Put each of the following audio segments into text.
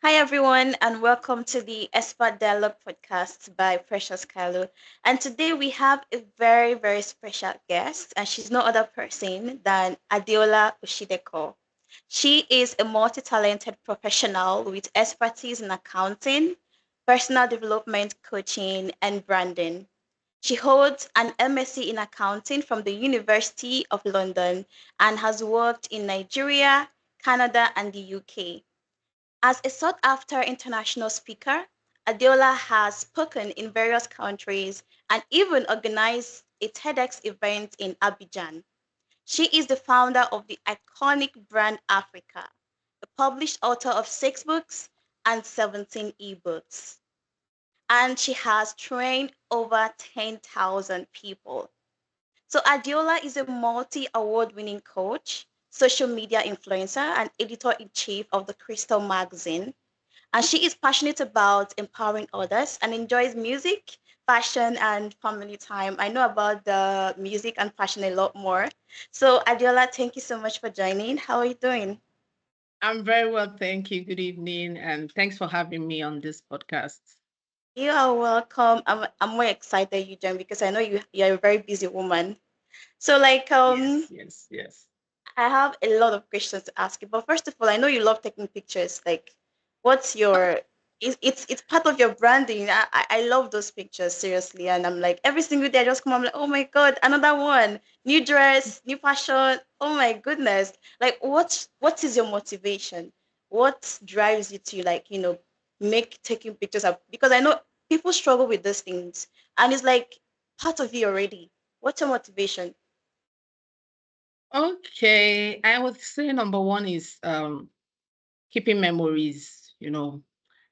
Hi, everyone, and welcome to the Expert Dialogue podcast by Precious Kalu. And today we have a very, very special guest, and she's no other person than Adeola Osideko. She is a multi talented professional with expertise in accounting, personal development coaching, and branding. She holds an MSc in accounting from the University of London and has worked in Nigeria, Canada, and the UK. As a sought after international speaker, Adeola has spoken in various countries and even organized a TEDx event in Abidjan. She is the founder of the iconic brand Africa, a published author of 6 books and 17 ebooks. And she has trained over 10,000 people. So Adiola is a multi-award winning coach, social media influencer, and editor in chief of the Crystal magazine, and she is passionate about empowering others and enjoys music, fashion, and family time. I know about the music and fashion a lot more. So, Adiola, thank you so much for joining. How are you doing? I'm very well, thank you. Good evening, and thanks for having me on this podcast. You are welcome. I'm more excited you joined because I know you're a very busy woman. So, Yes, yes, yes. I have a lot of questions to ask you. But first of all, I know you love taking pictures. Like, what's your it's part of your branding. I love those pictures seriously, and I'm like every single day I just come. I'm like, oh my god, another one, new dress, new fashion. Oh my goodness! Like, what is your motivation? What drives you to make taking pictures up? Because I know people struggle with those things, and it's like part of you already. What's your motivation? Okay, I would say number one is keeping memories.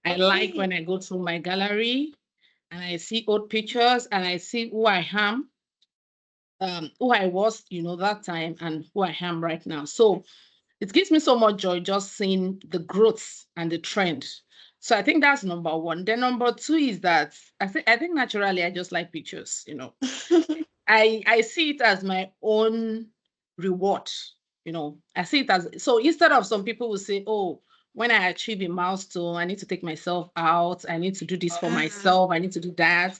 I like Okay. when I go through my gallery and I see old pictures and I see who I am, who I was, that time and who I am right now. So it gives me so much joy just seeing the growth and the trend. So I think that's number one. Then number two is that I think naturally I just like pictures. I see it as my own reward. I see it as so instead of some people will say, oh, when I achieve a milestone, I need to take myself out, I need to do this for Mhm. myself, I need to do that.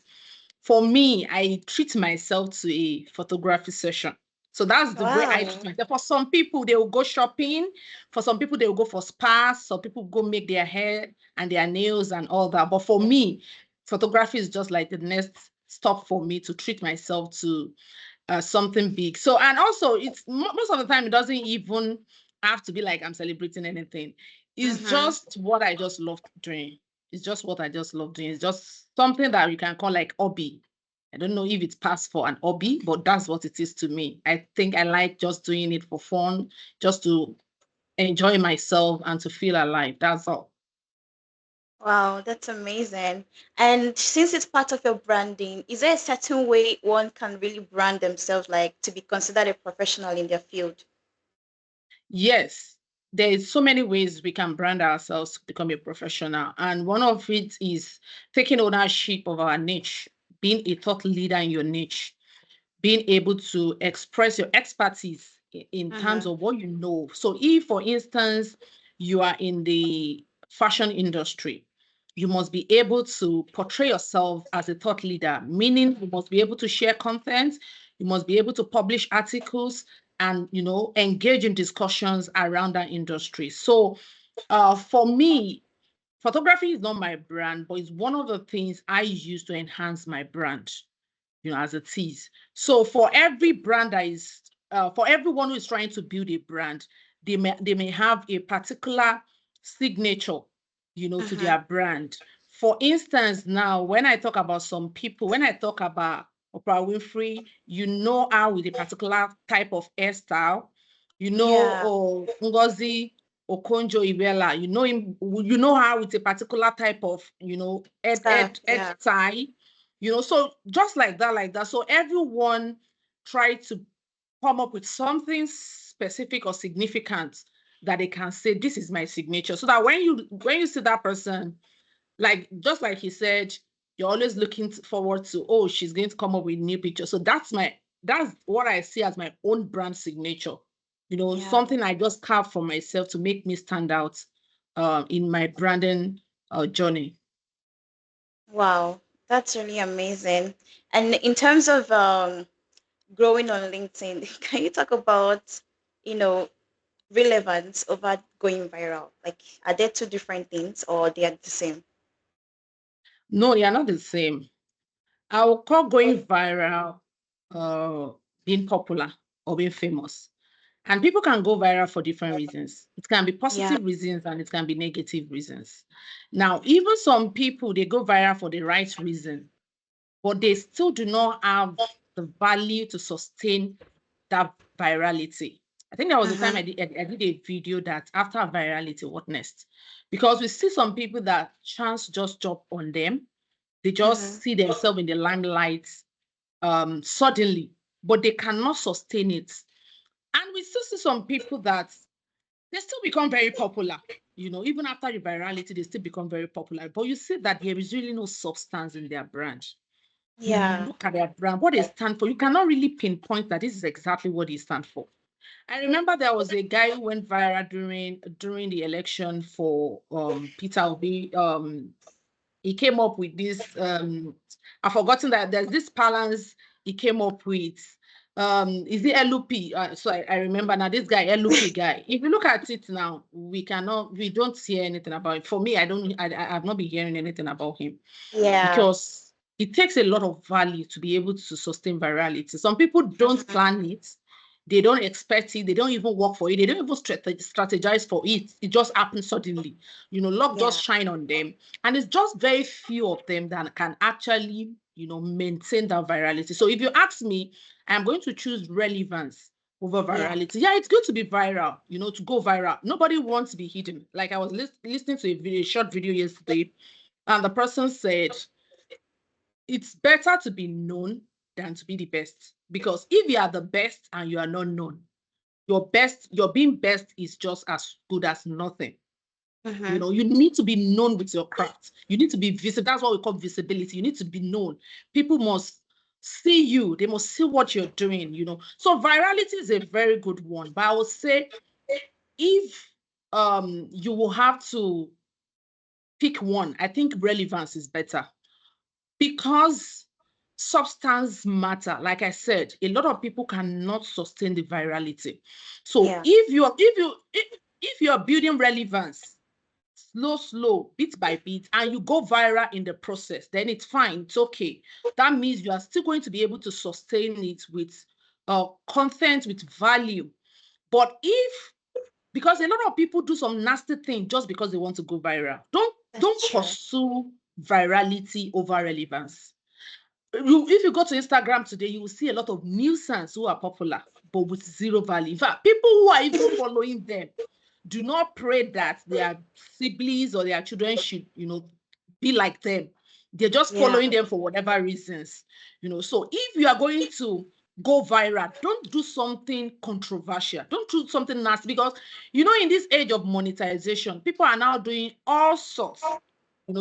For me, I treat myself to a photography session. So that's the way I treat Wow. myself. For some people, they will go shopping. For some people, they will go for spas. Some people go make their hair and their nails and all that. But for me, photography is just like the next stop for me to treat myself to something big. So, and also, it's most of the time, it doesn't even have to be like I'm celebrating anything. It's Mm-hmm. just what I just love doing. It's just what I just love doing. It's just something that you can call like hobby. I don't know if it's passed for an hobby, but that's what it is to me. I think I like just doing it for fun, just to enjoy myself and to feel alive. That's all. Wow, that's amazing. And since it's part of your branding, is there a certain way one can really brand themselves, like to be considered a professional in their field? Yes, there is so many ways we can brand ourselves to become a professional, and one of it is taking ownership of our niche, being a thought leader in your niche, being able to express your expertise in terms Mm-hmm. of what you know. So, if, for instance, you are in the fashion industry, you must be able to portray yourself as a thought leader, meaning you must be able to share content, you must be able to publish articles and engage in discussions around that industry. So, for me, photography is not my brand, but it's one of the things I use to enhance my brand, as it is. So for every brand that is, for everyone who is trying to build a brand, they may have a particular signature, to Mm-hmm. their brand. For instance, now when I talk about some people, when I talk about Oprah Winfrey, her with a particular type of hairstyle. Yeah. Ngozi Okonjo-Iweala, her with a particular type of, head, Scarf. head, head Yeah. tie. So just like that. So everyone try to come up with something specific or significant that they can say, this is my signature. So that when you see that person, like just like he said, you're always looking forward to, oh, she's going to come up with new pictures. So that's what I see as my own brand signature. Yeah. Something I just carve for myself to make me stand out in my branding journey. Wow, that's really amazing. And in terms of growing on LinkedIn, can you talk about, you know, relevance over going viral? Like, are they two different things or they are the same? No, they are not the same. I will call going viral uh, being popular or being famous. And people can go viral for different reasons. It can be Yeah. positive reasons and it can be negative reasons. Now, even some people, they go viral for the right reason, but they still do not have the value to sustain that virality. I think there was a time Mm-hmm. I did a video that after virality, what next? Because we see some people that chance just drop on them. They Mm-hmm. just see themselves in the limelight suddenly, but they cannot sustain it. And we still see some people that they still become very popular. Even after the virality, they still become very popular. But you see that there is really no substance in their brand. You Yeah. look at their brand, what they stand for, you cannot really pinpoint that this is exactly what they stand for. I remember there was a guy who went viral during the election for Peter Obi. He came up with this I've forgotten that there's this balance he came up with. Is it LUP? So I remember now this guy, LUP guy. If you look at it now, we don't hear anything about it. For me, I've not been hearing anything about him Yeah. because it takes a lot of value to be able to sustain virality. Some people don't Mm-hmm. plan it, they don't expect it, they don't even work for it, they don't even strategize for it. It just happens suddenly. Luck Yeah. just shine on them. And it's just very few of them that can actually, maintain that virality. So if you ask me, I'm going to choose relevance over Yeah. virality. Yeah, it's good to be viral, to go viral. Nobody wants to be hidden. Like I was listening to a short video yesterday, and the person said, it's better to be known than to be the best. Because if you are the best and you are not known, your being best is just as good as nothing. Mm-hmm. You need to be known with your craft. You need to be visible. That's what we call visibility. You need to be known. People must see you. They must see what you're doing. So virality is a very good one. But I would say if you will have to pick one, I think relevance is better because substance matter. Like I said, a lot of people cannot sustain the virality. So Yeah. if you're building relevance slow, bit by bit, and you go viral in the process, then it's fine, it's okay. That means you are still going to be able to sustain it with content, with value. But if because a lot of people do some nasty thing just because they want to go viral, don't That's true. pursue virality over relevance. If you go to Instagram today, you will see a lot of nuisance who are popular, but with zero value. In fact, people who are even following them do not pray that their siblings or their children should, be like them. They're just Yeah. following them for whatever reasons. So if you are going to go viral, don't do something controversial. Don't do something nasty because, in this age of monetization, people are now doing all sorts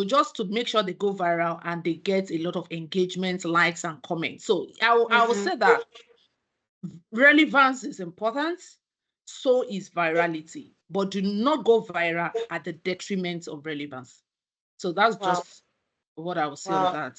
just to make sure they go viral and they get a lot of engagement, likes, and comments. So I will Mm-hmm. say that relevance is important, so is virality, but do not go viral at the detriment of relevance. So that's Wow. just what I would say on Wow. that.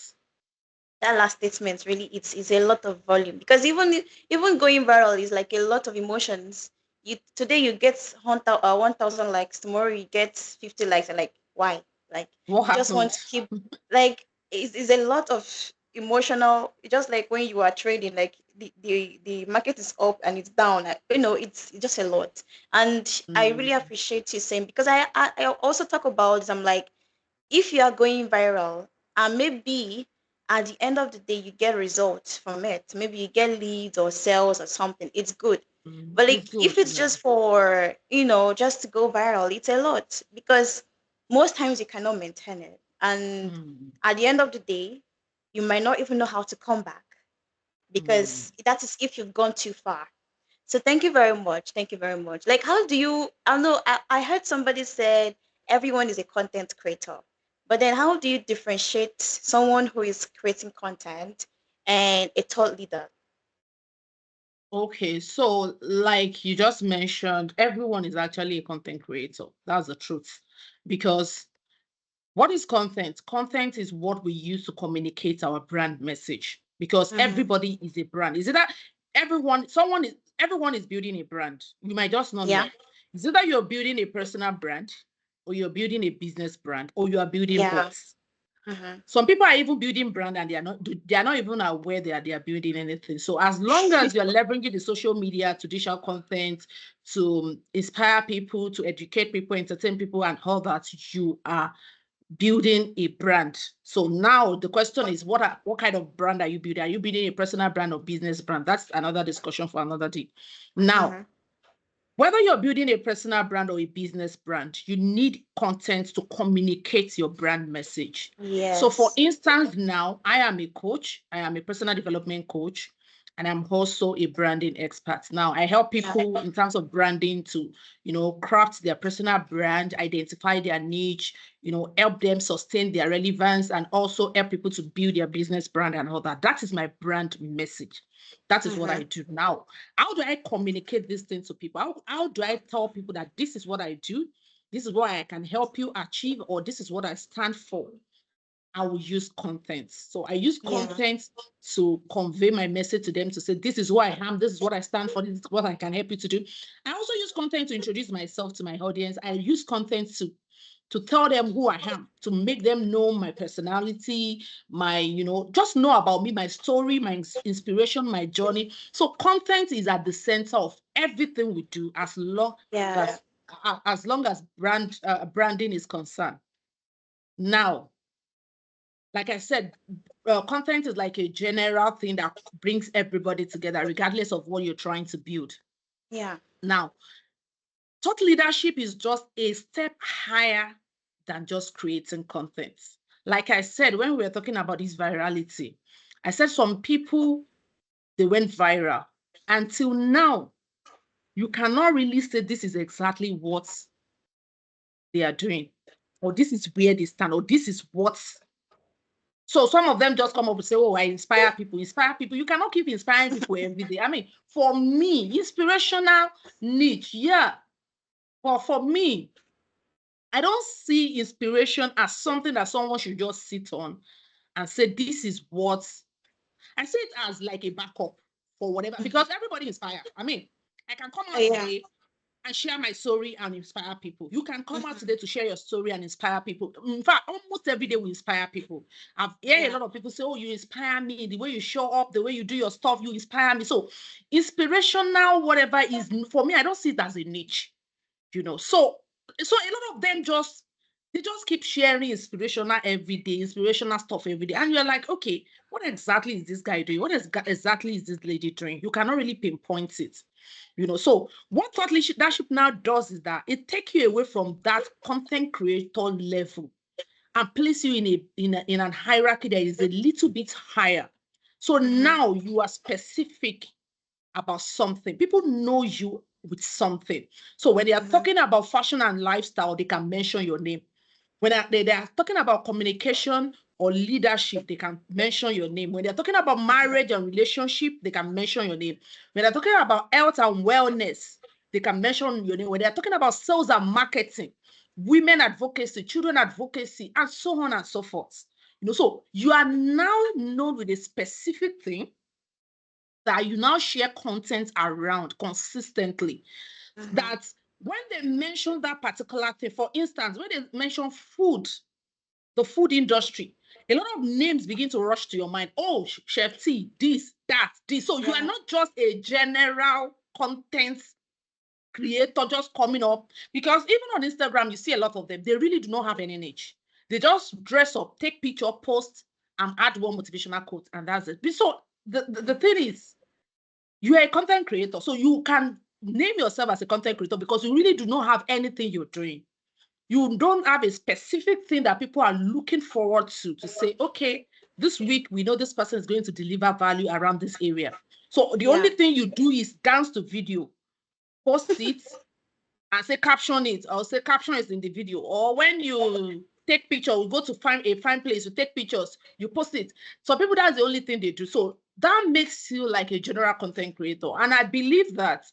That last statement really it's a lot of volume because even going viral is like a lot of emotions. You today you get 1,000 likes, tomorrow you get 50 likes, and like why? Like What you just want happened? to keep like it's a lot of emotional. Just like when you are trading, like the market is up and it's down. It's just a lot. And I really Mm, appreciate you saying because I also talk about this. I'm like if you are going viral and maybe at the end of the day you get results from it, maybe you get leads or sales or something, it's good. But like it's if good, it's yeah. just for just to go viral, it's a lot because most times you cannot maintain it, and Mm, at the end of the day you might not even know how to come back mm. because that is if you've gone too far. So thank you very much. Thank you very much. Like, how do you? I know I heard somebody said everyone is a content creator, but then how do you differentiate someone who is creating content and a thought leader? Okay, so like you just mentioned, everyone is actually a content creator. That's the truth. Because what is content? Content is what we use to communicate our brand message. Because Mm-hmm. everybody is a brand. Is it that everyone is building a brand? You might just not Yeah. know. Is it that you're building a personal brand, or you're building a business brand, or you are building Yeah. both? Mm-hmm. Some people are even building brand and they are not even aware they are building anything. So as long as you're leveraging the social media to digital content to inspire people, to educate people, entertain people, and all that, you are building a brand. So now the question is, what kind of brand are you building? Are you building a personal brand or business brand? That's another discussion for another day. Now, Mm-hmm. whether you're building a personal brand or a business brand, you need content to communicate your brand message. So, for Yes. instance, now I am a coach, I am a personal development coach, and I'm also a branding expert. Now, I help Yeah. people in terms of branding to, craft their personal brand, identify their niche, help them sustain their relevance, and also help people to build their business brand and all that. That is my brand message. That is what Mm-hmm. I do now. How do I communicate this thing to people? How do I tell people that this is what I do? This is what I can help you achieve, or this is what I stand for? I will use content. So I use Yeah. content to convey my message to them to say, this is who I am, this is what I stand for, this is what I can help you to do. I also use content to introduce myself to my audience. I use content to tell them who I am, to make them know my personality, just know about me, my story, my inspiration, my journey. So content is at the center of everything we do Yeah. as as long as branding is concerned. Now, like I said, content is like a general thing that brings everybody together, regardless of what you're trying to build. Yeah. Now, thought leadership is just a step higher than just creating content. Like I said, when we were talking about this virality, I said some people, they went viral. Until now, you cannot really say this is exactly what they are doing, or this is where they stand, or this is what. So some of them just come up and say, oh, I inspire people. Inspire people. You cannot keep inspiring people every day. I mean, for me, inspirational niche, yeah. But for me, I don't see inspiration as something that someone should just sit on and say, this is what. I see it as like a backup for whatever, Mm-hmm. because everybody inspire. I mean, I can come out Yeah. today and share my story and inspire people. You can come out Mm-hmm. today to share your story and inspire people. In fact, almost every day we inspire people. I've heard a Yeah. lot of people say, oh, you inspire me. The way you show up, the way you do your stuff, you inspire me. So inspirational, whatever is, for me, I don't see it as a niche. So a lot of them just keep sharing inspirational every day, inspirational stuff every day, and you're like, okay, what exactly is this guy doing? Exactly is this lady doing? You cannot really pinpoint it. So what thought leadership now does is that it takes you away from that content creator level and place you in an hierarchy that is a little bit higher. So Mm-hmm. now you are specific about something. People know you with something. So when they are Mm-hmm. talking about fashion and lifestyle, they can mention your name. When they are talking about communication or leadership, they can mention your name. When they're talking about marriage and relationship, they can mention your name. When they're talking about health and wellness, they can mention your name. When they're talking about sales and marketing, women advocacy, children advocacy, and so on and so forth. So you are now known with a specific thing that you now share content around consistently. Mm-hmm. That when they mention that particular thing, for instance, when they mention food, the food industry, a lot of names begin to rush to your mind. Oh, Chef T, this, that, this. So you are Yeah. not just a general content creator just coming up, because even on Instagram, you see a lot of them. They really do not have any niche. They just dress up, take picture, post, and add one motivational quote, and that's it. So the thing is, you are a content creator, so you can name yourself as a content creator because you really do not have anything you're doing. You don't have a specific thing that people are looking forward to say, okay, this week we know this person is going to deliver value around this area. So the Yeah. only thing you do is dance to video, post it, and say caption it, or say caption is in the video. Or when you take picture, we go to find a fine place, you take pictures, you post it. So people, that's the only thing they do. So that makes you like a general content creator. And I believe that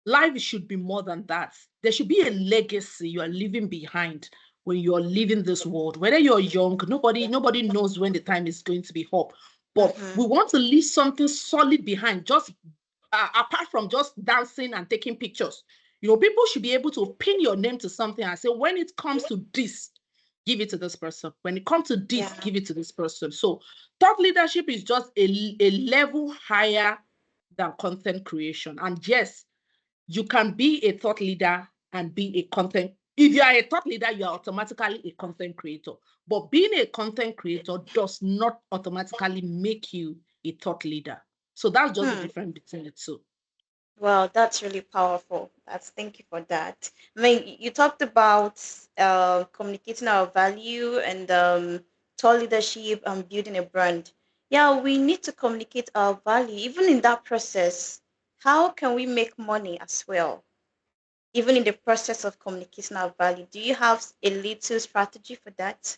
life should be more than that. There should be a legacy you are leaving behind when you're leaving this world. Whether you're young, nobody knows when the time is going to be up. But Mm-hmm. we want to leave something solid behind, just apart from just dancing and taking pictures. People should be able to pin your name to something and say, when it comes to this, give it to this person. When it comes to this, Yeah. give it to this person. So thought leadership is just a level higher than content creation. And yes, you can be a thought leader and be a content. If you are a thought leader, you are automatically a content creator. But being a content creator does not automatically make you a thought leader. So that's just the Hmm. difference between the two. Well, that's really powerful. Thank you for that. I mean, you talked about communicating our value and thought leadership and building a brand. Yeah, we need to communicate our value. Even in that process, how can we make money as well? Even in the process of communicating our value, do you have a little strategy for that?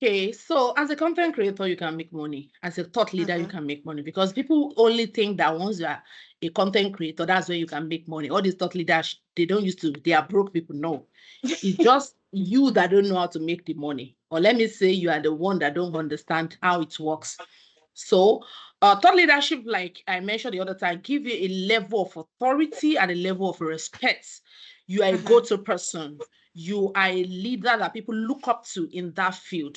Okay, so as a content creator, you can make money. As a thought leader, you Mm-hmm. can make money because people only think that once you are a content creator, that's where you can make money. All these thought leaders, they don't used to, they are broke people. No, it's just you that don't know how to make the money. Or let me say you are the one that don't understand how it works. So thought leadership, like I mentioned the other time, give you a level of authority and a level of respect. You are a Mm-hmm. go-to person. You are a leader that people look up to in that field.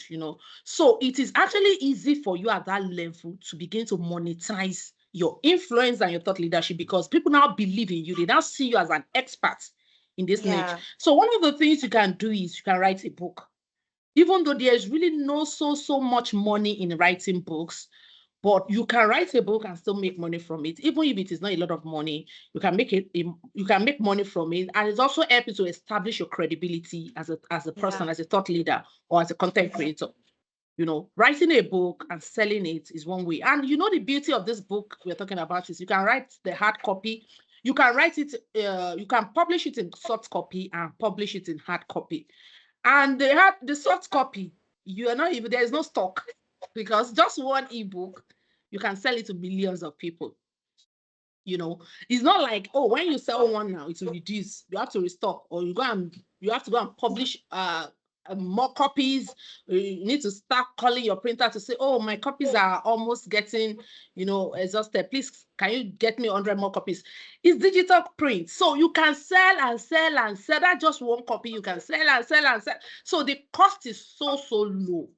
So it is actually easy for you at that level to begin to monetize your influence and your thought leadership because people now believe in you. They now see you as an expert in this niche. Yeah. So one of the things you can do is you can write a book. Even though there is really no so much money in writing books, but you can write a book and still make money from it. Even if it is not a lot of money, you can make it. You can make money from it, and it's also help you to establish your credibility as a Yeah. person, as a thought leader, or as a content creator. Writing a book and selling it is one way. And the beauty of this book we're talking about is you can write the hard copy. You can write it, you can publish it in soft copy and publish it in hard copy. And the soft copy, you are not even, there is no stock because just one ebook, you can sell it to millions of people. you know it's not like, oh, when you sell one now it will reduce, you have to restock, or you have to go and publish more copies. You need to start calling your printer to say, oh, my copies are almost getting exhausted, please can you get me 100 more copies. It's digital print, so you can sell and sell and sell. That just one copy, you can sell and sell and sell. So the cost is so low.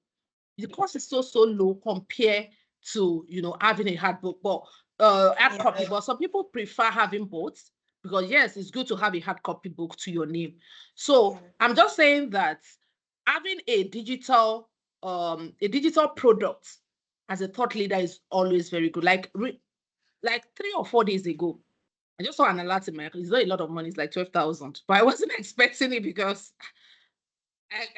The cost is so low compared to having a hard book, but hard copy. Yeah. But some people prefer having both because yes, it's good to have a hard copy book to your name. So Yeah. I'm just saying that having a digital product as a thought leader is always very good. Like 3 or 4 days ago, I just saw an alert in my account. It's not a lot of money, it's like 12,000, but I wasn't expecting it because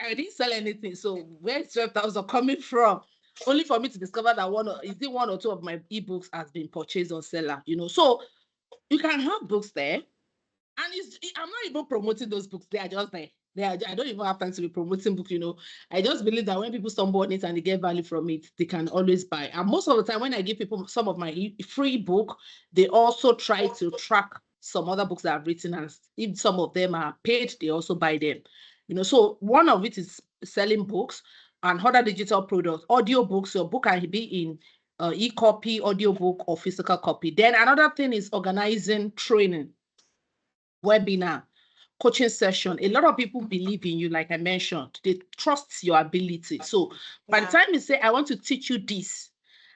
I didn't sell anything. So where's 12,000 coming from? Only for me to discover that one or two of my ebooks has been purchased on seller. So you can have books there, and I'm not even promoting those books. They are just there. I don't even have time to be promoting books. I just believe that when people stumble on it and they get value from it, they can always buy. And most of the time, when I give people some of my free book, they also try to track some other books that I've written, and if some of them are paid, they also buy them. So one of it is selling books and other digital products, audio books. Your book can be in e-copy, audio book, or physical copy. Then another thing is organizing training, webinar, coaching session. A lot of people believe in you, like I mentioned. They trust your ability. So by the Yeah. time you say, I want to teach you this,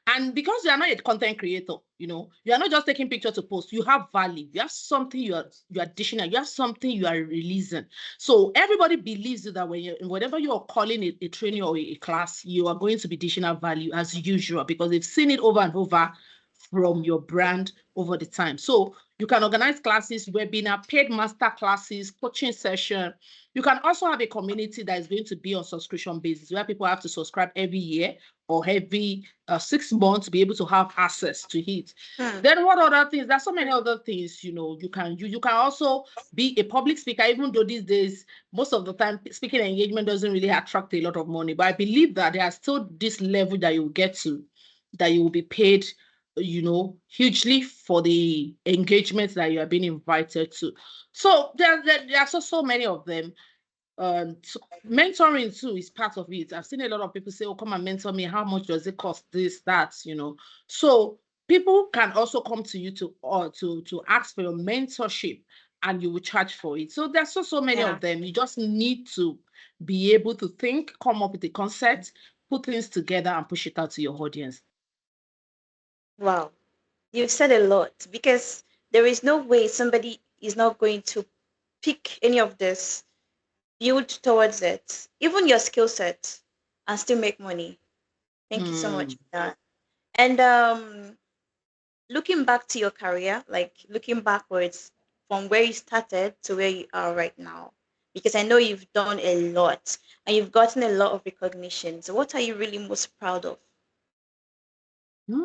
and because you are not a content creator, you are not just taking picture to post, you have value, you have something you are dishing out, you have something you are releasing. So everybody believes that whenever you are calling it a training or a class, you are going to be dishing out value as usual because they've seen it over and over from your brand over the time. So you can organize classes, webinar, paid master classes, coaching session. You can also have a community that is going to be on subscription basis where people have to subscribe every year or every 6 months to be able to have access to it. Hmm. Then what other things? There's so many other things, you can also be a public speaker, even though these days, most of the time, speaking engagement doesn't really attract a lot of money. But I believe that there are still this level that you get to that you will be paid, hugely for the engagements that you are being invited to. So there are so many of them. So mentoring too is part of it. I've seen a lot of people say, "Oh, come and mentor me. How much does it cost? This, that." So people can also come to you to ask for your mentorship, and you will charge for it. So there's so many Yeah. of them. You just need to be able to think, come up with a concept, put things together, and push it out to your audience. Wow. You've said a lot because there is no way somebody is not going to pick any of this, build towards it, even your skill set, and still make money. Thank you so much Hmm. for that. And looking back to your career, like looking backwards from where you started to where you are right now, because I know you've done a lot and you've gotten a lot of recognition. So, what are you really most proud of? Hmm.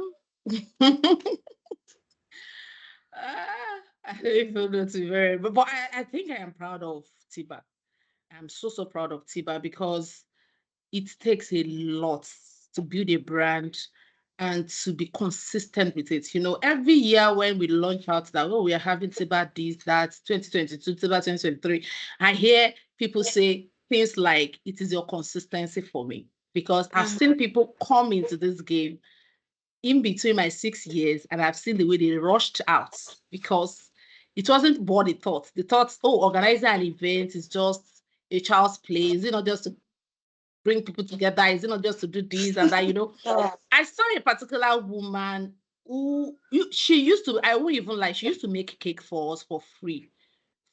I don't even know to be very, but I think I am proud of Tiba. I'm so proud of Tiba because it takes a lot to build a brand and to be consistent with it. Every year when we launch out that, oh, we are having Tiba this, that, 2022, Tiba 2023, I hear people say things like, it is your consistency for me. Because I've Mhm. seen people come into this game in between my 6 years, and I've seen the way they rushed out because it wasn't what they thought. They thought, oh, organizing an event is just a child's play. Is it not just to bring people together? Is it not just to do this and that? Yeah. I saw a particular woman who she used to, I won't even lie, she used to make cake for us for free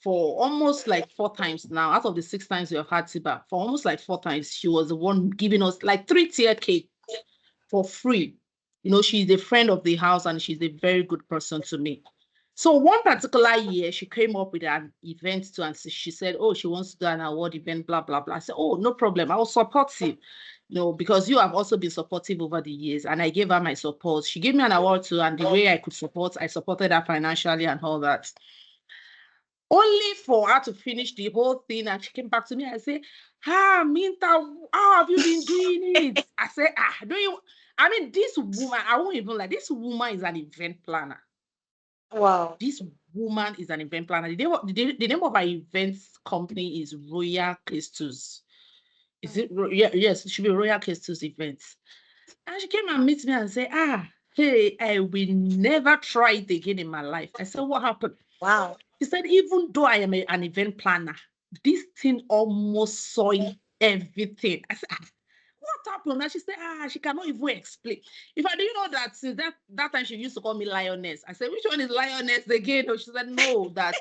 for almost like 4 times now. Out of the 6 times we have had Tiba, for almost like 4 times, she was the one giving us like 3-tier cake for free. She's a friend of the house and she's a very good person to me. So one particular year, she came up with an event too, and she said, "Oh, she wants to do an award event, blah blah blah." I said, "Oh, no problem. I will support you, because you have also been supportive over the years." And I gave her my support. She gave me an award too, and the way I could support, I supported her financially and all that. Only for her to finish the whole thing, and she came back to me and said, "Ah, Minta, how have you been doing it?" I said, don't you? I mean, this woman, I won't even like, this woman is an event planner. Wow. This woman is an event planner. The name of our events company is Royal Crystals. Is Mm. it? Yeah, yes, it should be Royal Crystals Events. And she came and met me and said, hey, I will never try it again in my life. I said, what happened? Wow. He said, even though I am an event planner, this thing almost soiled everything. I said, what happened? And she said, she cannot even explain. If I didn't know that since that time she used to call me lioness. I said, which one is lioness again? No, she said, no, that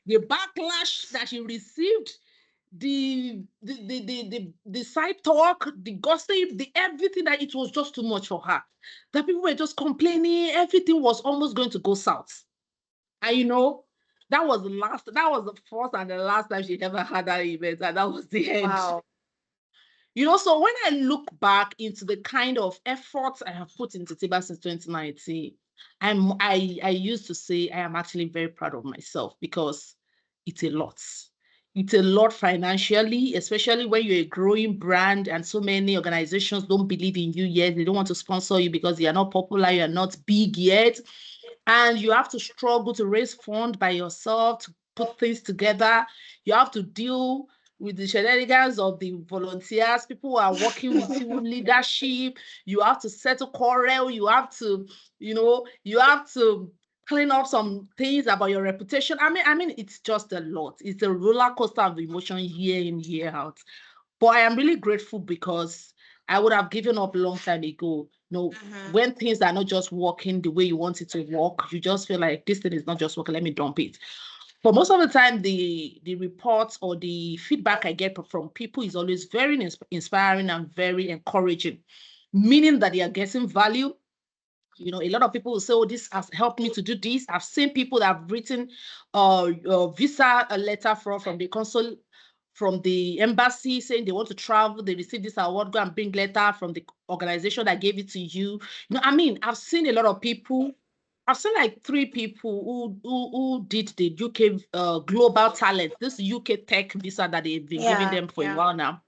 the backlash that she received, the side talk, the gossip, the everything, that it was just too much for her. That people were just complaining, everything was almost going to go south. And that was the first and the last time she ever had that event, and that was the end. Wow. So when I look back into the kind of efforts I have put into Tiba since 2019, I used to say I am actually very proud of myself because it's a lot. It's a lot financially, especially when you're a growing brand and so many organizations don't believe in you yet. They don't want to sponsor you because you are not popular, you are not big yet. And you have to struggle to raise funds by yourself, to put things together. You have to deal with the shenanigans of the volunteers, people who are working with you, leadership. You have to settle quarrel. You have to clean up some things about your reputation. I mean, it's just a lot. It's a roller coaster of emotion year in, year out. But I am really grateful because I would have given up a long time ago. Mhm. When things are not just working the way you want it to work, you just feel like this thing is not just working, let me dump it. But most of the time, the reports or the feedback I get from people is always very inspiring and very encouraging, meaning that they are getting value. A lot of people will say, "Oh, this has helped me to do this." I've seen people that have written visa a letter from the consul, from the embassy, saying they want to travel. They received this award. Go and bring letter from the organization that gave it to you. I've seen a lot of people. I've seen like 3 people who did the UK global talent, this UK tech visa that they've been giving Yeah. them for a Yeah. while now.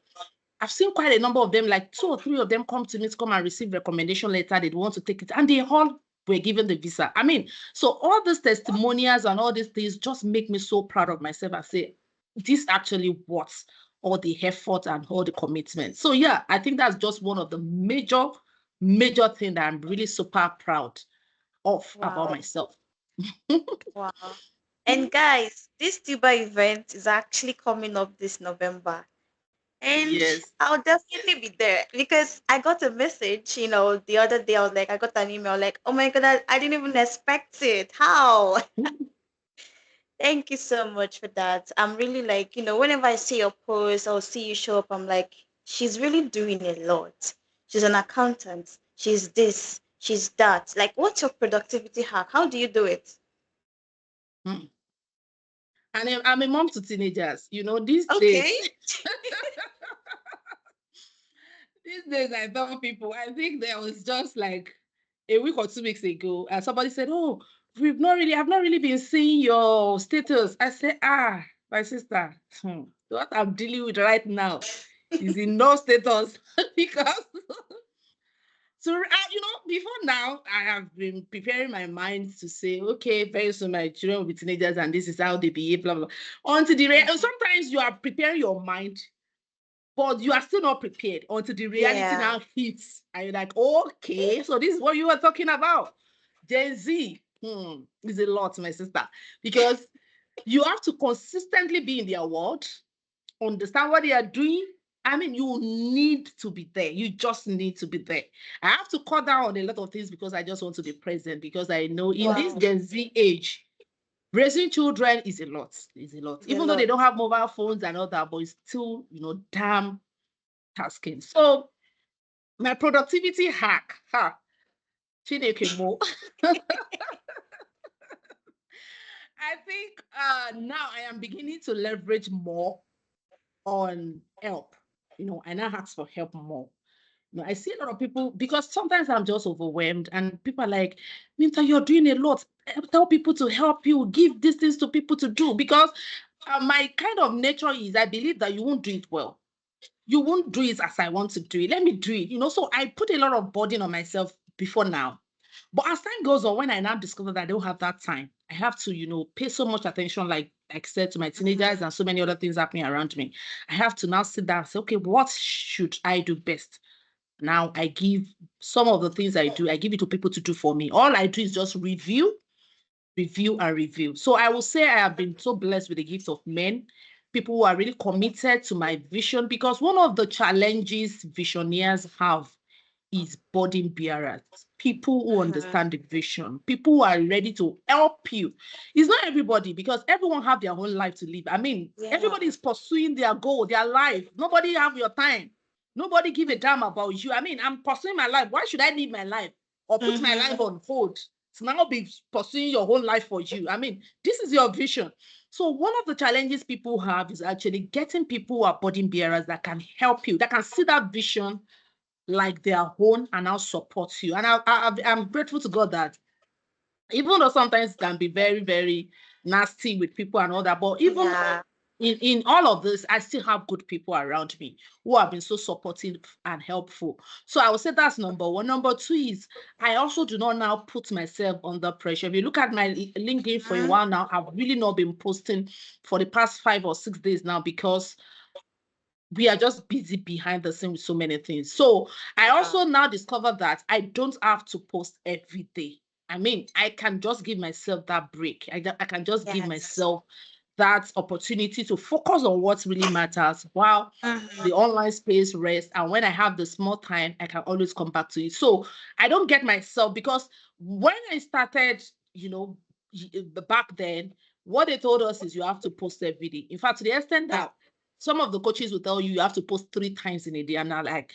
I've seen quite a number of them, like 2 or 3 of them come to me to come and receive recommendation letter. They want to take it, and they all were given the visa. I mean, so all these testimonials and all these things just make me so proud of myself. I say, this actually worth all the effort and all the commitment. So yeah, I think that's just one of the major thing that I'm really super proud of about Wow. myself. Wow. And guys, this tuber event is actually coming up this November. And Yes. I'll definitely be there because I got a message, the other day. I was like, I got an email like, oh my God, I didn't even expect it. How? Thank you so much for that. I'm really like, whenever I see your post or see you show up, I'm like, she's really doing a lot. She's an accountant. She's this, she's that. Like, what's your productivity hack? How do you do it? Mm. And I'm a mom to teenagers. These Okay. days, these days I tell people, I think there was just like a week or 2 weeks ago, and somebody said, "Oh, I've not really been seeing your status." I said, my sister, what I'm dealing with right now is in no status because so before now, I have been preparing my mind to say, okay, very soon my children will be teenagers, and this is how they behave, blah blah. Until Mhm. sometimes you are preparing your mind, but you are still not prepared until the reality Yeah. now hits, and you're like, okay, so this is what you were talking about. Gen Z is a lot, my sister, because you have to consistently be in their world, understand what they are doing. I mean, you need to be there. You just need to be there. I have to cut down on a lot of things because I just want to be present. Because I know in this Wow. Gen Z age, raising children is a lot. Is a lot. It's a Even though they lot. don't have mobile phones and all that, but it's still, damn tasking. So my productivity hack, Chineke Mo. I think now I am beginning to leverage more on help. I now ask for help more. I see a lot of people because sometimes I'm just overwhelmed, and people are like, Minta, you're doing a lot. Tell people to help you, give these things to people to do. Because my kind of nature is I believe that you won't do it well. You won't do it as I want to do it. Let me do it. So I put a lot of burden on myself before now. But as time goes on, when I now discover that I don't have that time, I have to, pay so much attention, like I said, to my teenagers Mhm. and so many other things happening around me. I have to now sit down and say, okay, what should I do best? Now I give some of the things I do, I give it to people to do for me. All I do is just review, and review. So I will say I have been so blessed with the gift of men, people who are really committed to my vision, because one of the challenges visionaries have is burden bearers, people who Mhm. understand the vision, people who are ready to help you. It's not everybody, because everyone have their own life to live. I mean, everybody Yeah. is pursuing their goal, their life. Nobody have your time. Nobody give a damn about you. I mean, I'm pursuing my life. Why should I live my life or put my life Mhm. on hold to now be pursuing your whole life for you? I mean, this is your vision. So one of the challenges people have is actually getting people who are burden bearers that can help you, that can see that vision like their own and now support you. And I'm grateful to God that even though sometimes it can be very, very nasty with people and all that, but even Yeah. in all of this, I still have good people around me who have been so supportive and helpful. So I would say that's number one. Number two is I also do not now put myself under pressure. If you look at my LinkedIn for a Mhm. while now, I've really not been posting for the past 5 or 6 days now because we are just busy behind the scene with so many things. So I Wow. also now discovered that I don't have to post every day. I mean, I can just give myself that break. I can just give Yes. myself that opportunity to focus on what really matters while Mhm. the online space rests. And when I have the small time, I can always come back to it. So I don't get myself, because when I started, back then, what they told us is you have to post every day. In fact, to the extent Yeah. that some of the coaches will tell you you have to post 3 times in a day. And I'm like,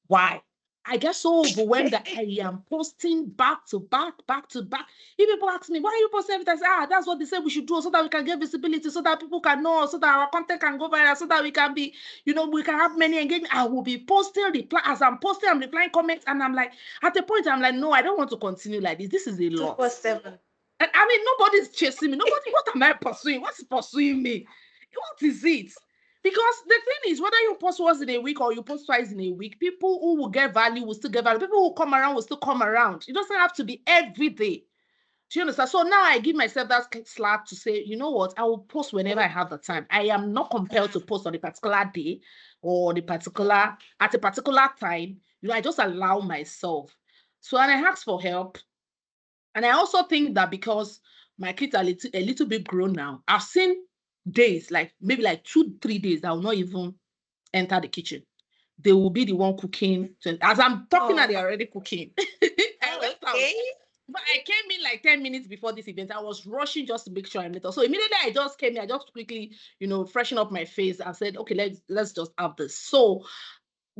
why? I get so overwhelmed that I am posting back to back, back to back. If people ask me, why are you posting every time? I say, that's what they said we should do so that we can get visibility, so that people can know, so that our content can go viral, so that we can be, we can have many engagement. I will be posting, reply. As I'm posting, I'm replying comments. And I'm like, at a point, I'm like, no, I don't want to continue like this. This is a Two lot. four seven. And I mean, nobody's chasing me. Nobody, what am I pursuing? What's pursuing me? What is it? Because the thing is, whether you post once in a week or you post twice in a week, people who will get value will still get value. People who come around will still come around. It doesn't have to be every day. Do you understand? So now I give myself that slack to say, you know what, I will post whenever I have the time. I am not compelled to post on a particular day or the particular at a particular time. I just allow myself. So and I ask for help. And I also think that because my kids are a little bit grown now, I've seen days, like maybe like 2, 3 days, I will not even enter the kitchen. They will be the one cooking. So as I'm talking, and Oh, they're already cooking. I oh, went out. okay. But I came in like 10 minutes before this event. I was rushing just to make sure I'm little. So immediately I just came in, I just quickly, freshen up my face and said, okay, let's just have this. So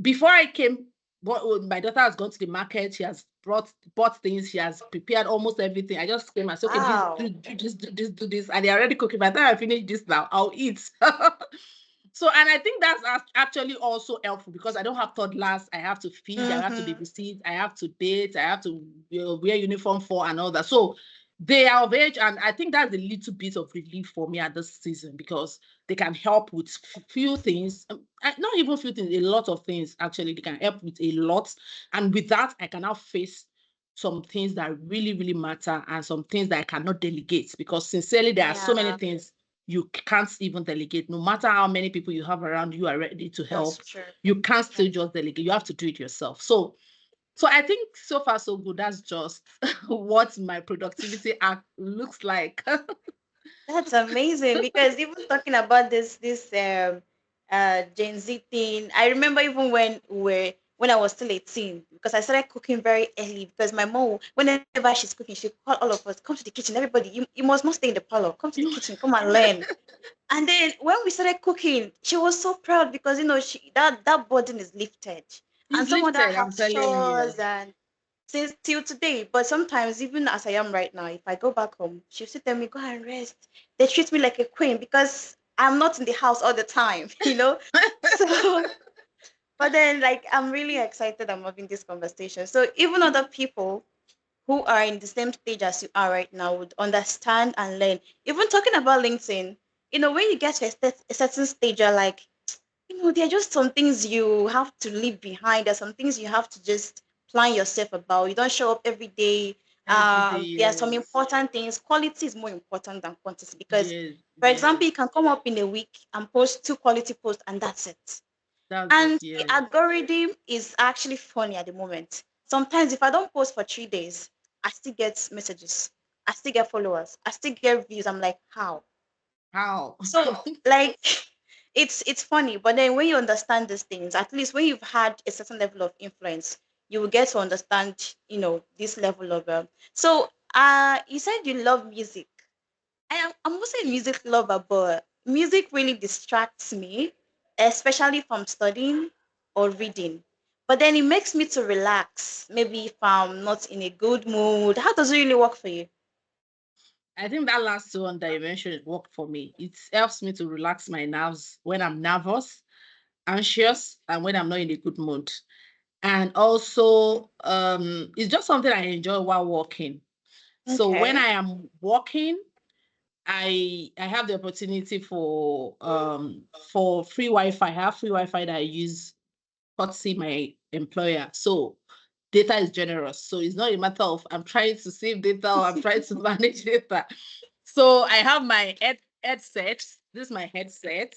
before I came, my daughter has gone to the market. She has bought things. She has prepared almost everything. I just came and said, okay, Wow. do this, do this, do this. And they're already cooking. By the time I finish this now, I'll eat. So, and I think that's actually also helpful because I don't have toddlers. I have to feed, I have to Mm-hmm. babysit, I have to date, I have to wear uniform for and all that. So they are of age, and I think that's a little bit of relief for me at this season because they can help with few things. Not even few things, a lot of things actually. They can help with a lot, and with that, I can now face some things that really, really matter and some things that I cannot delegate because sincerely, there are so many Yeah, things you can't even delegate. No matter how many people you have around you are ready to that's help, true. you can't still That's just delegate. You have to do it yourself. So I think so far so good. That's just what my productivity act looks like. That's amazing because even talking about this Gen Z thing, I remember even when I was still 18 because I started cooking very early because my mom whenever she's cooking she call all of us come to the kitchen, everybody, you must not stay in the parlor, come to the kitchen, come and learn. And then when we started cooking, she was so proud because that burden is lifted. And It's some other lifted, I'm house telling you. chores and since till today. But sometimes, even as I am right now, if I go back home, she'll still tell me, go and rest. They treat me like a queen because I'm not in the house all the time, you know? So, but then, like, I'm really excited I'm having this conversation. So, even other people who are in the same stage as you are right now would understand and learn. Even talking about LinkedIn, when you get to a certain stage, you're like, there are just some things you have to leave behind. There's some things you have to just plan yourself about. You don't show up every day. Every day, There are some yes. important things. Quality is more important than quantity because, Yes, for example, yes. you can come up in a week and post two quality posts and that's it. That's it, And the yes. algorithm is actually funny at the moment. Sometimes if I don't post for 3 days, I still get messages. I still get followers. I still get views. I'm like, how? How? So like it's funny, but then when you understand these things, at least when you've had a certain level of influence, you will get to understand, this level of so you said you love music. I'm also a music lover, but music really distracts me, especially if I'm studying or reading. But then it makes me to relax. Maybe if I'm not in a good mood. How does it really work for you? I think that last one that you mentioned worked for me. It helps me to relax my nerves when I'm nervous, anxious, and when I'm not in a good mood. And also, it's just something I enjoy while walking. So when Okay. I am walking, I have the opportunity for free Wi-Fi. I have free Wi-Fi that I use courtesy my employer. So data is generous. So it's not a matter of I'm trying to save data or I'm trying to manage data. So I have my headset. This is my headset.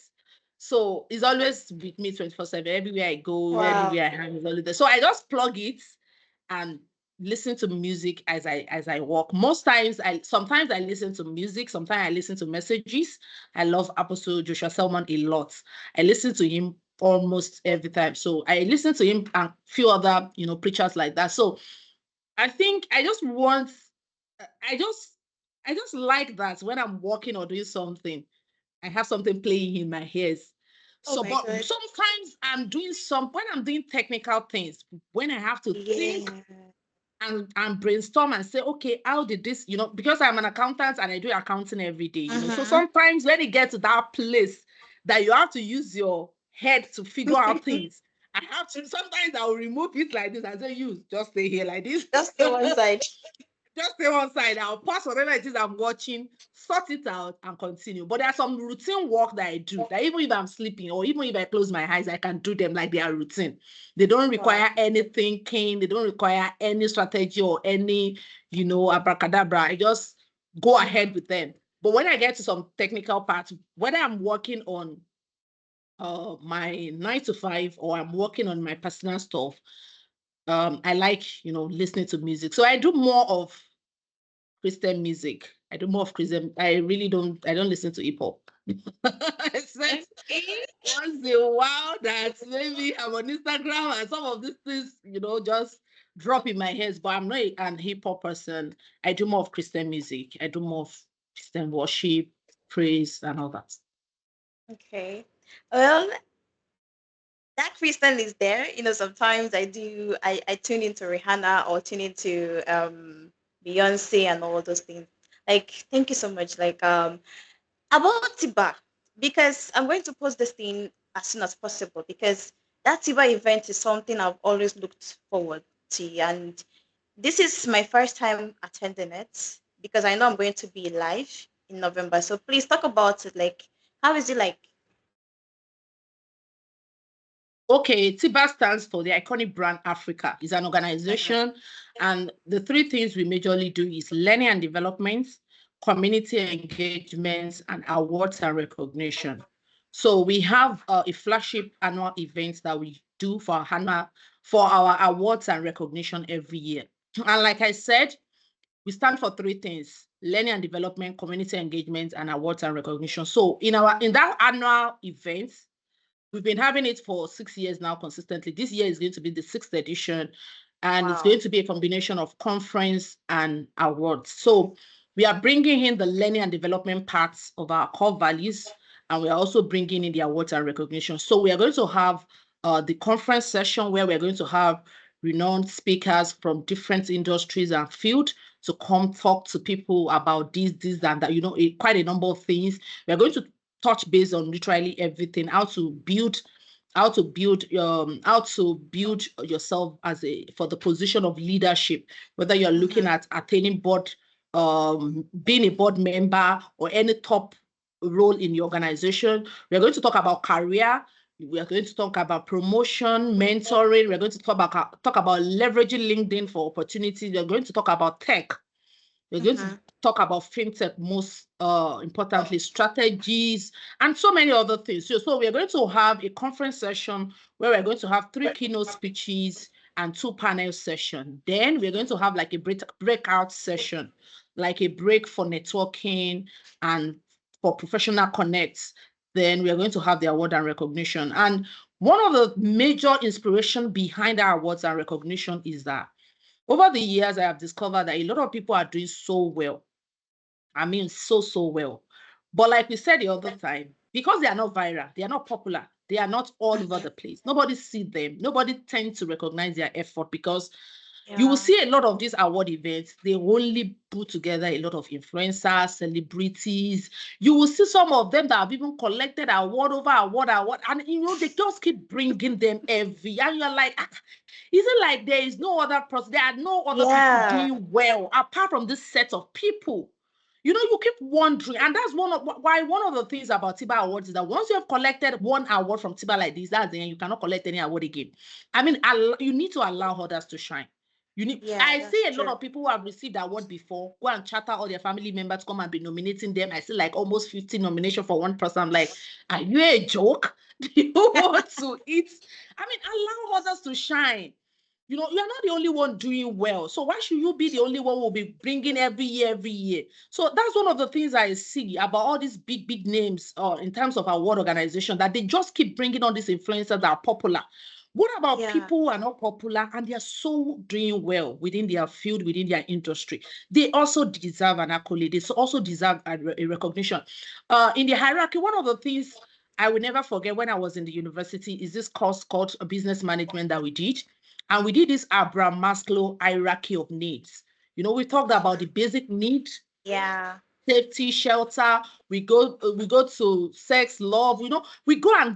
So it's always with me 24/7. Everywhere I go, Wow. everywhere I have is always there. So I just plug it and listen to music as I walk. Most times sometimes I listen to music, sometimes I listen to messages. I love Apostle Joshua Selman a lot. I listen to him almost every time. So I listen to him and few other, preachers like that. So I think I just I just like that when I'm walking or doing something, I have something playing in my ears. Oh So, my but god. sometimes when I'm doing technical things, when I have to think Yeah. and brainstorm and say, okay, how did this, because I'm an accountant and I do accounting every day, So Mm-hmm. sometimes when you get to that place that you have to use your head to figure out things, I have to, sometimes I'll remove it like this and say, you just stay here like this. Just the one side. just stay one side. I'll pause whatever it is I'm watching, sort it out, and continue. But there's some routine work that I do that even if I'm sleeping or even if I close my eyes, I can do them like they are routine. They don't Wow. require any thinking. They don't require any strategy or any, abracadabra. I just go ahead with them. But when I get to some technical parts, whether I'm working on my 9 to 5 or I'm working on my personal stuff, I like, listening to music. So I do more of Christian music. I do more of Christian. I don't listen to hip hop. Except Okay. once in a while that maybe I'm on Instagram and some of these things, just drop in my head. But I'm not an hip hop person. I do more of Christian music. I do more of Christian worship, praise, and all that. Okay. Well, that Christian is there. Sometimes I tune into Rihanna or tune into Beyonce and all those things. Like, thank you so much. Like, about Tiba, because I'm going to post this thing as soon as possible because that Tiba event is something I've always looked forward to. And this is my first time attending it because I know I'm going to be live in November. So please talk about it. Like, how is it like? Okay, TIBA stands for the Iconic Brand Africa. It's an Mhm. organization, and the three things we majorly do is learning and development, community engagements, and awards and recognition. So we have a flagship annual event that we do for our awards and recognition every year. And like I said, we stand for three things: learning and development, community engagement, and awards and recognition. So in that annual event, we've been having it for 6 years now consistently. This year is going to be the sixth edition, and it's Wow. going to be a combination of conference and awards. So we are bringing in the learning and development parts of our core values, and we are also bringing in the awards and recognition. So we are going to have the conference session where we're going to have renowned speakers from different industries and field to come talk to people about this, and that, quite a number of things. We're going to touch base on literally everything, how to build yourself as a for the position of leadership, whether you're looking Mm-hmm. at attaining board, being a board member or any top role in your organization. We're going to talk about career. We are going to talk about promotion, mentoring. We're going to talk about leveraging LinkedIn for opportunities. We're going to talk about tech. We're going to Mm-hmm. talk about fintech, most importantly, strategies, and so many other things. So we're going to have a conference session where we're going to have three keynote speeches and two panel sessions. Then we're going to have like a breakout session, like a break for networking and for professional connects. Then we are going to have the award and recognition. And one of the major inspiration behind our awards and recognition is that over the years, I have discovered that a lot of people are doing so well. I mean, so well. But like we said the other time, because they are not viral, they are not popular, they are not all over the place. Nobody see them. Nobody tends to recognize their effort because you will Yeah. see a lot of these award events. They only put together a lot of influencers, celebrities. You will see some of them that have even collected award over award, and they just keep bringing them every. And you're like, is it like there is no other person? There are no other people Yeah. doing well apart from this set of people. You keep wondering, and that's one of the things about Tiba Awards is that once you have collected one award from Tiba like this, that's the end. You cannot collect any award again. I mean, you need to allow others to shine. Yeah, I that's see a lot true. of people who have received award before go and chatter all their family members to come and be nominating them. I see like almost 50 nomination for one person. I'm like, are you a joke? Do you want to eat? I mean, allow others to shine. You're not the only one doing well. So why should you be the only one who will be bringing every year? So that's one of the things I see about all these big names in terms of award organization, that they just keep bringing on these influencers that are popular. What about Yeah. people who are not popular and they are so doing well within their field, within their industry? They also deserve an accolade. They also deserve a recognition. In the hierarchy, one of the things I will never forget when I was in the university is this course called business management that we did. And we did this Abraham Maslow hierarchy of needs. We talked about the basic need, Yeah. safety, shelter. We go to sex, love. We go and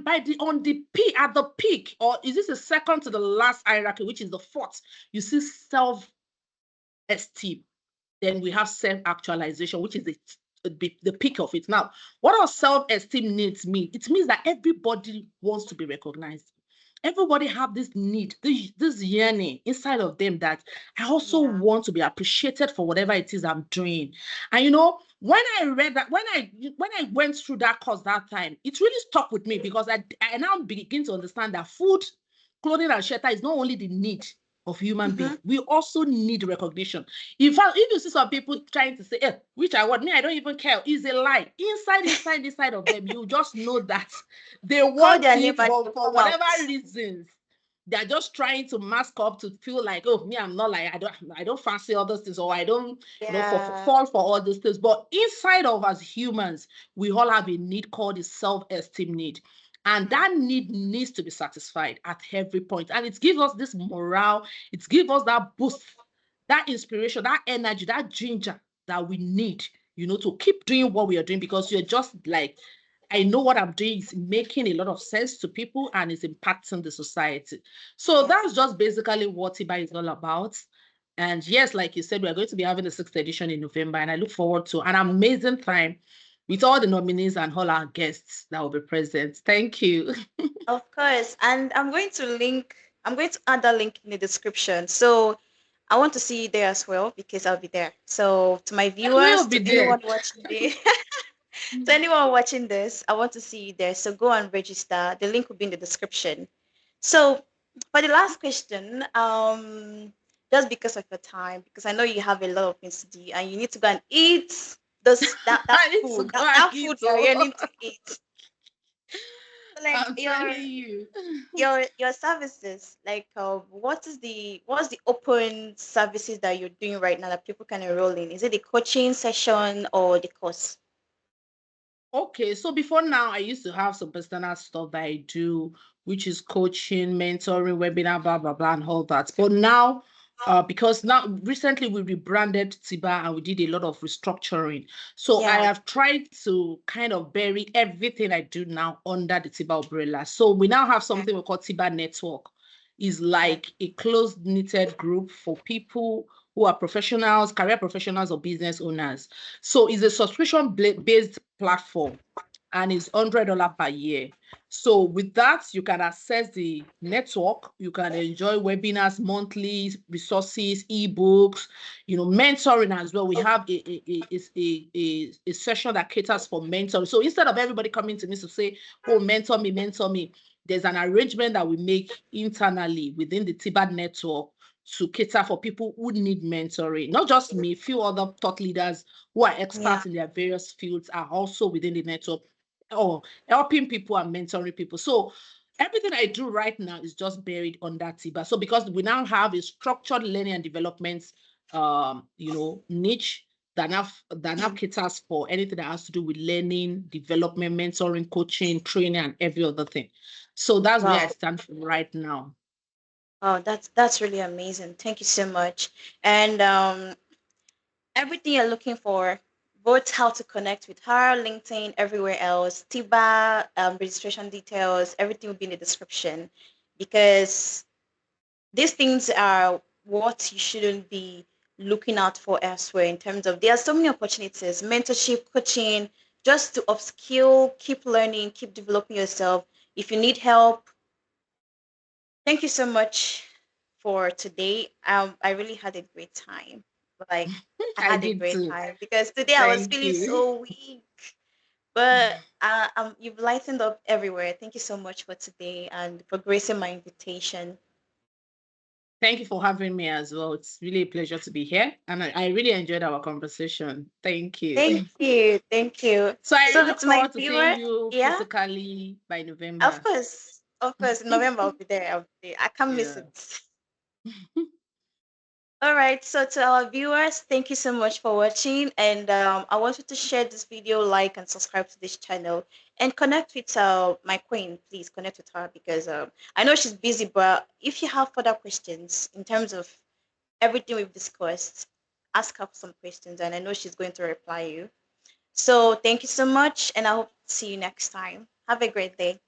by the on the peak at the peak, or is this the second to the last hierarchy, which is the fourth? You see self esteem. Then we have self-actualization, which is the peak of it. Now, what does self-esteem needs mean? It means that everybody wants to be recognized. Everybody have this need, this yearning inside of them that I also Yeah. want to be appreciated for whatever it is I'm doing. And when I read that, when I went through that course that time, it really stuck with me because I now begin to understand that food, clothing, and shelter is not only the need of human Mm-hmm. being. We also need recognition. In fact, if you see some people trying to say, which I want, me, I don't even care, is a lie. Inside of them, you just know that they Call want their name it, and but they'll for come out. whatever reasons, they're just trying to mask up to feel like, oh, me, I'm not like, I don't fancy all those things, or I don't, Yeah. fall for all those things. But inside of us humans, we all have a need called the self-esteem need. And Mm-hmm. that need needs to be satisfied at every point. And it gives us this morale, it gives us that boost, that inspiration, that energy, that ginger that we need, to keep doing what we are doing because you're just like, I know what I'm doing is making a lot of sense to people and is impacting the society. So Yeah. that's just basically what Tiba is all about. And yes, like you said, we're going to be having the sixth edition in November, and I look forward to an amazing time with all the nominees and all our guests that will be present. Thank you. Of course. And I'm going to add that link in the description. So I want to see you there as well because I'll be there. So to my I will viewers, be to there. anyone watching this, to anyone watching this, I want to see you there. So go and register. The link will be in the description. So for the last question, just because of your time, because I know you have a lot of things to do and you need to go and eat those that I need to food, go and that eat. food you're Oh, yearning to eat. So like I'm telling you. your services, like what's the open services that you're doing right now that people can enroll in? Is it the coaching session or the course? Okay, so before now, I used to have some personal stuff that I do, which is coaching, mentoring, webinar, blah, blah, blah, and all that. But now, because now recently we rebranded Tiba and we did a lot of restructuring. So I Yeah. have tried to kind of bury everything I do now under the Tiba umbrella. So we now have Okay. something we call Tiba Network. Is Okay. like a closed knitted group for people who are professionals, career professionals, or business owners. So it's a subscription based platform and it's $100 per year. So with that, you can access the network. You can enjoy webinars, monthly resources, ebooks, mentoring as well. We have a session that caters for mentoring. So instead of everybody coming to me to say, oh, mentor me, there's an arrangement that we make internally within the Tibet network to cater for people who need mentoring. Not just me, few other thought leaders who are Yeah. experts in their various fields are also within the network or helping people and mentoring people. So everything I do right now is just buried under Tiba. So because we now have a structured learning and development niche that now caters for anything that has to do with learning, development, mentoring, coaching, training, and every other thing. So that's where I Wow. stand for right now. Oh, that's really amazing. Thank you so much. And everything you're looking for, both how to connect with her, LinkedIn, everywhere else, Tiba, registration details, everything will be in the description because these things are what you shouldn't be looking out for elsewhere in terms of there are so many opportunities, mentorship, coaching, just to upskill, keep learning, keep developing yourself. If you need help, thank you so much for today. I really had a great time. Like I I had a did great too. time because today I was Thank feeling you. so weak. But you've lightened up everywhere. Thank you so much for today and for gracing my invitation. Thank you for having me as well. It's really a pleasure to be here. And I really enjoyed our conversation. Thank you. Thank you. Thank you. So I So look to my forward to seeing viewers, you yeah, physically by of November. course. Of course. In November I'll be there. I'll be there. I can't miss Yeah. it. All right. So to our viewers, thank you so much for watching. And I want you to share this video, like, and subscribe to this channel, and connect with my queen. Please connect with her because I know she's busy. But if you have further questions in terms of everything we've discussed, ask her some questions, and I know she's going to reply you. So thank you so much, and I hope to see you next time. Have a great day.